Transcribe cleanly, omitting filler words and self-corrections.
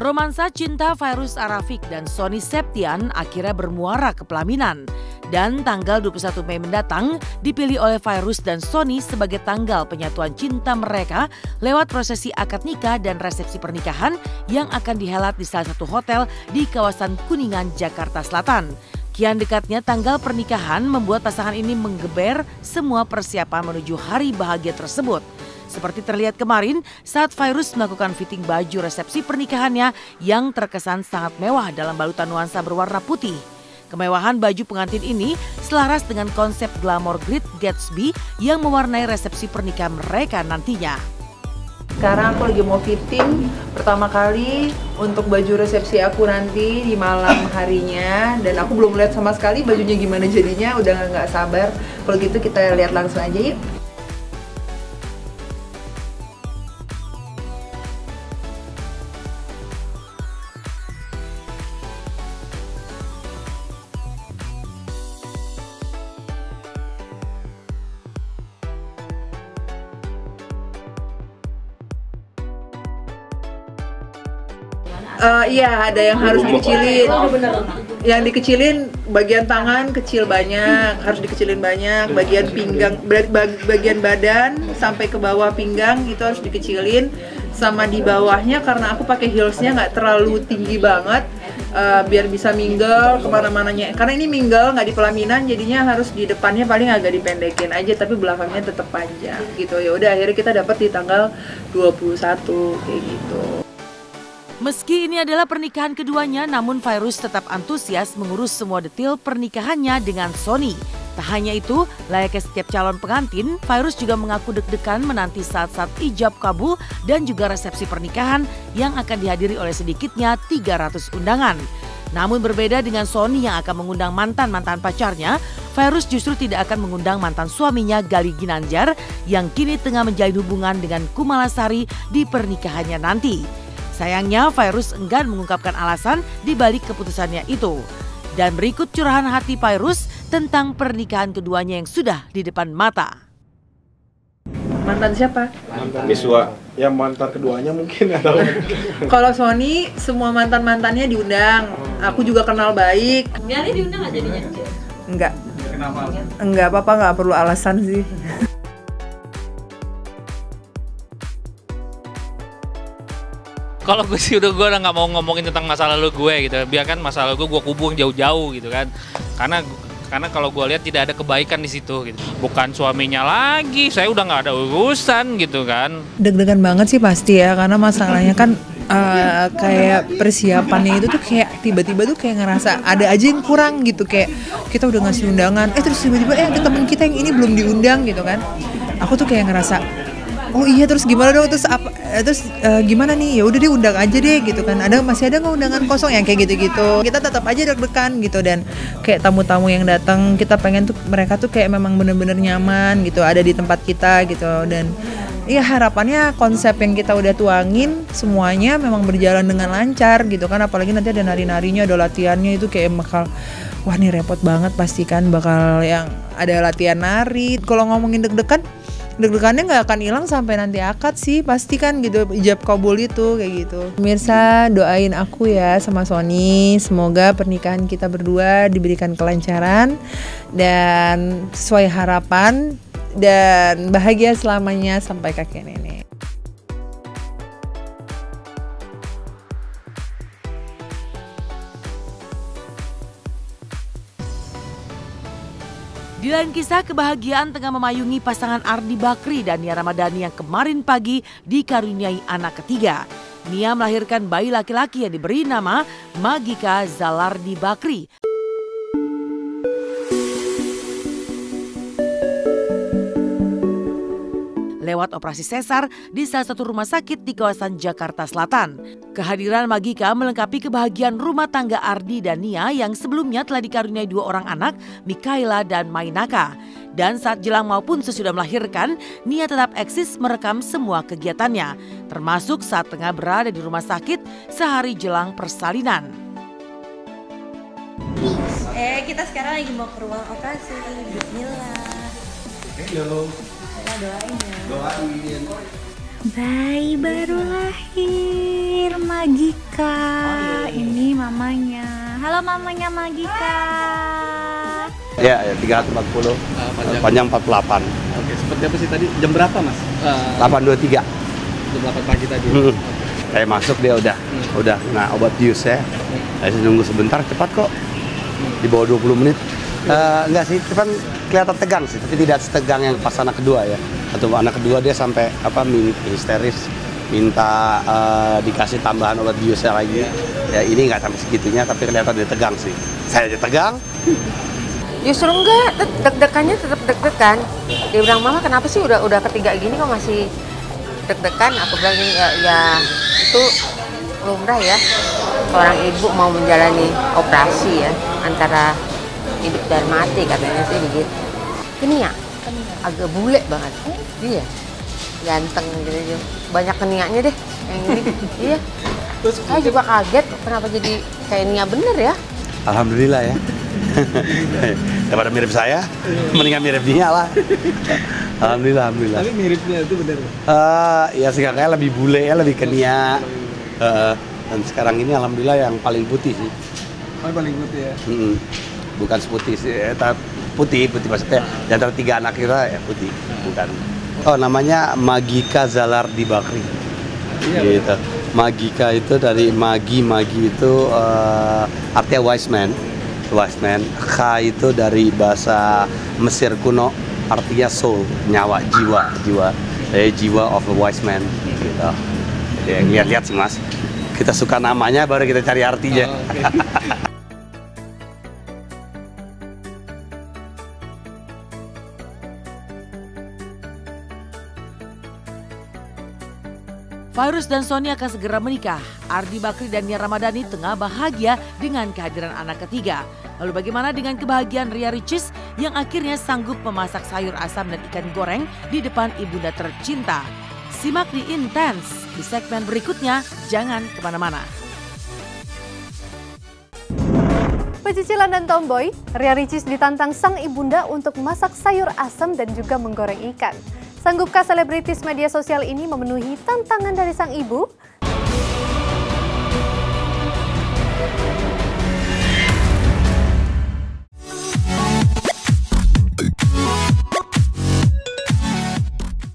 Romansa cinta Fairuz Arafik dan Sony Septian akhirnya bermuara ke pelaminan. Dan tanggal 21 Mei mendatang dipilih oleh Fairuz dan Sony sebagai tanggal penyatuan cinta mereka lewat prosesi akad nikah dan resepsi pernikahan yang akan dihelat di salah satu hotel di kawasan Kuningan, Jakarta Selatan. Kian dekatnya tanggal pernikahan membuat pasangan ini menggeber semua persiapan menuju hari bahagia tersebut. Seperti terlihat kemarin saat Fairuz melakukan fitting baju resepsi pernikahannya yang terkesan sangat mewah dalam balutan nuansa berwarna putih. Kemewahan baju pengantin ini selaras dengan konsep glamor Great Gatsby yang mewarnai resepsi pernikahan mereka nantinya. Sekarang aku lagi mau fitting pertama kali untuk baju resepsi aku nanti di malam harinya. Dan aku belum lihat sama sekali bajunya gimana jadinya, udah nggak sabar. Kalau gitu kita lihat langsung aja yuk. Iya, ada yang harus dikecilin. Yang dikecilin bagian tangan kecil banyak, harus dikecilin banyak. Bagian pinggang, bagian badan sampai ke bawah pinggang itu harus dikecilin. Sama di bawahnya karena aku pakai heelsnya nggak terlalu tinggi banget, biar bisa mingle kemana-mananya. Karena ini mingle nggak di pelaminan, jadinya harus di depannya paling agak dipendekin aja, tapi belakangnya tetap panjang gitu. Ya udah akhirnya kita dapat di tanggal 21 kayak gitu. Meski ini adalah pernikahan keduanya, namun Fairuz tetap antusias mengurus semua detail pernikahannya dengan Sony. Tak hanya itu, layaknya setiap calon pengantin, Fairuz juga mengaku deg-degan menanti saat-saat ijab kabul dan juga resepsi pernikahan yang akan dihadiri oleh sedikitnya 300 undangan. Namun berbeda dengan Sony yang akan mengundang mantan-mantan pacarnya, Fairuz justru tidak akan mengundang mantan suaminya Gali Ginanjar yang kini tengah menjalin hubungan dengan Kumalasari di pernikahannya nanti. Sayangnya Fairuz enggan mengungkapkan alasan di balik keputusannya itu. Dan berikut curahan hati Fairuz tentang pernikahan keduanya yang sudah di depan mata. Mantan siapa? Mantan Miswa. Ya mantan keduanya mungkin atau Kalau Sony semua mantan-mantannya diundang. Aku juga kenal baik. Gali diundang nggak jadinya? Enggak. kenapa? Enggak apa-apa, nggak perlu alasan sih. Kalau gue sih gue udah nggak mau ngomongin tentang masa lalu gue gitu, biarkan masa lalu gue kubur jauh-jauh gitu kan, karena kalau gue lihat tidak ada kebaikan di situ gitu. Bukan suaminya lagi, saya udah nggak ada urusan gitu kan. Deg-degan banget sih pasti ya, karena masalahnya kan kayak persiapannya itu tuh kayak tiba-tiba tuh kayak ngerasa ada aja yang kurang gitu, kayak kita udah ngasih undangan, terus tiba-tiba ada teman kita yang ini belum diundang gitu kan. Aku tuh kayak ngerasa, oh iya terus gimana dong, terus gimana nih, ya udah deh undang aja deh gitu kan, masih ada nggak undangan kosong yang kayak gitu-gitu. Kita tetap aja deg-degan gitu, dan kayak tamu-tamu yang datang kita pengen tuh mereka tuh kayak memang bener-bener nyaman gitu ada di tempat kita gitu. Dan iya harapannya konsep yang kita udah tuangin semuanya memang berjalan dengan lancar gitu kan, apalagi nanti ada nari-narinya, ada latihannya, itu kayak bakal wah nih repot banget pasti kan, bakal yang ada latihan nari. Kalau ngomongin deg-degannya nggak akan hilang sampai nanti akad sih pasti kan gitu, ijab kabul itu kayak gitu. Pemirsa doain aku ya sama Sony, semoga pernikahan kita berdua diberikan kelancaran dan sesuai harapan dan bahagia selamanya sampai kakek nenek. Di lain kisah, kebahagiaan tengah memayungi pasangan Ardi Bakri dan Nia Ramadhani yang kemarin pagi dikaruniai anak ketiga. Nia melahirkan bayi laki-laki yang diberi nama Magika Zalardi Bakri. Lewat operasi sesar di salah satu rumah sakit di kawasan Jakarta Selatan. Kehadiran Magika melengkapi kebahagiaan rumah tangga Ardi dan Nia yang sebelumnya telah dikaruniai 2 orang anak, Mikaela dan Mainaka. Dan saat jelang maupun sesudah melahirkan, Nia tetap eksis merekam semua kegiatannya, termasuk saat tengah berada di rumah sakit sehari jelang persalinan. Kita sekarang lagi mau ke ruang operasi. Bismillah. Halo. Doain ya. Doain. Bayi baru lahir, Magika. Ini mamanya. Halo mamanya Magika. Ya, 340. Panjang 48. Oke, seperti apa sih tadi? Jam berapa, Mas? 823. Jam 8 pagi tadi. Kayak masuk dia udah kena obat bius ya. Saya nunggu sebentar, cepat kok. Di bawah 20 menit. Enggak sih, cuman kelihatan tegang sih, tapi tidak setegang yang pas anak kedua ya. Atau anak kedua dia sampai histeris, minta dikasih tambahan obat biusnya lagi. Ya ini nggak sampai segitunya, tapi kelihatan dia tegang sih. Saya aja tegang. Justru enggak, deg-degannya tetap deg-degan. Dia bilang, mama kenapa sih udah ketiga gini kok masih deg-degan? Aku bilang ya itu lumrah ya. Seorang ibu mau menjalani operasi ya, antara hidup dan mati katanya sih begitu. Kenia, agak bule banget. Iya, ganteng gitu. Banyak kenianya deh yang ini. Iya. Saya juga kaget kenapa jadi kayak Nia bener ya. Alhamdulillah ya. Daripada mirip saya, mendingan mirip dia lah. Alhamdulillah. Tapi miripnya itu benar. Ya sekarang lebih bule ya, lebih kenia. Dan sekarang ini alhamdulillah yang paling putih sih. Oh, paling putih ya. Bukan seputih sih, putih maksudnya. Di antara 3 anak kita ya putih, bukan. Oh namanya Magika Zalardi Bakri. Iya, gitu. Magika itu dari magi itu artinya wise man. Kha itu dari bahasa Mesir kuno, artinya soul, nyawa, jiwa. Jiwa of a wise man. Gitu. Jadi lihat sih mas. Kita suka namanya, baru kita cari artinya. Oh, okay. Fairuz dan Sony akan segera menikah. Ardi Bakri dan Nia Ramadhani tengah bahagia dengan kehadiran anak ketiga. Lalu bagaimana dengan kebahagiaan Ria Ricis yang akhirnya sanggup memasak sayur asam dan ikan goreng di depan ibunda tercinta? Simak di Intense di segmen berikutnya, jangan kemana-mana. Pecicilan dan tomboy, Ria Ricis ditantang sang ibunda untuk masak sayur asam dan juga menggoreng ikan. Sanggupkah selebritis media sosial ini memenuhi tantangan dari sang ibu?